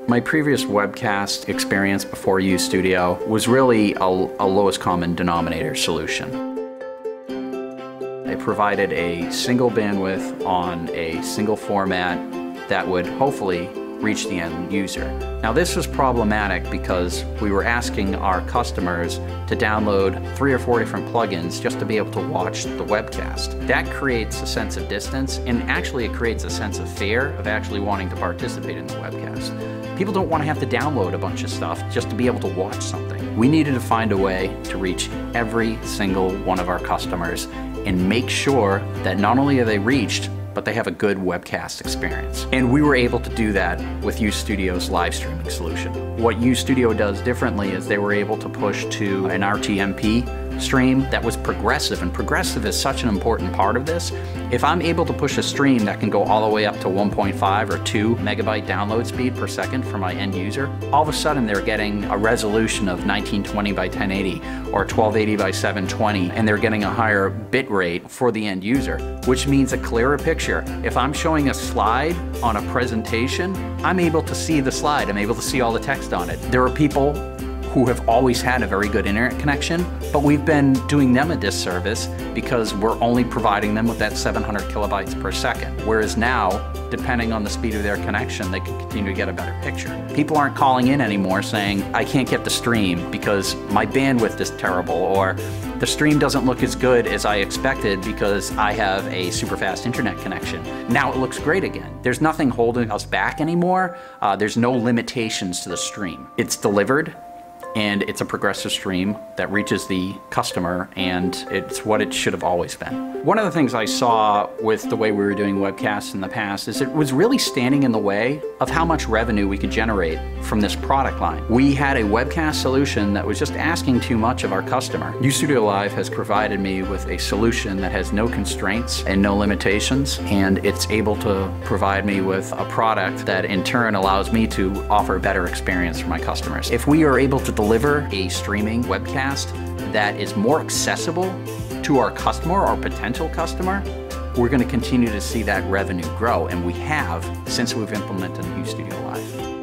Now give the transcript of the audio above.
My previous webcast experience before UStudio was really a lowest common denominator solution. It provided a single bandwidth on a single format that would hopefully reach the end user. Now this was problematic because we were asking our customers to download 3 or 4 different plugins just to be able to watch the webcast. That creates a sense of distance, and actually it creates a sense of fear of actually wanting to participate in the webcast. People don't want to have to download a bunch of stuff just to be able to watch something. We needed to find a way to reach every single one of our customers and make sure that not only are they reached, but they have a good webcast experience. And we were able to do that with UStudio's live streaming solution. What UStudio does differently is they were able to push to an RTMP stream that was progressive, and progressive is such an important part of this. If I'm able to push a stream that can go all the way up to 1.5 or 2 megabyte download speed per second for my end user, all of a sudden they're getting a resolution of 1920 by 1080 or 1280 by 720, and they're getting a higher bit rate for the end user, which means a clearer picture. If I'm showing a slide on a presentation, I'm able to see the slide, I'm able to see all the text on it. There are people who have always had a very good internet connection, but we've been doing them a disservice because we're only providing them with that 700 kilobytes per second. Whereas now, depending on the speed of their connection, they can continue to get a better picture. People aren't calling in anymore saying, I can't get the stream because my bandwidth is terrible, or the stream doesn't look as good as I expected because I have a super fast internet connection. Now it looks great again. There's nothing holding us back anymore. There's no limitations to the stream. It's delivered, and it's a progressive stream that reaches the customer, and it's what it should have always been. One of the things I saw with the way we were doing webcasts in the past is it was really standing in the way of how much revenue we could generate from this product line. We had a webcast solution that was just asking too much of our customer. UStudio Live has provided me with a solution that has no constraints and no limitations, and it's able to provide me with a product that in turn allows me to offer a better experience for my customers. If we are able to deliver a streaming webcast that is more accessible to our customer or potential customer, we're going to continue to see that revenue grow, and we have since we've implemented UStudio Live.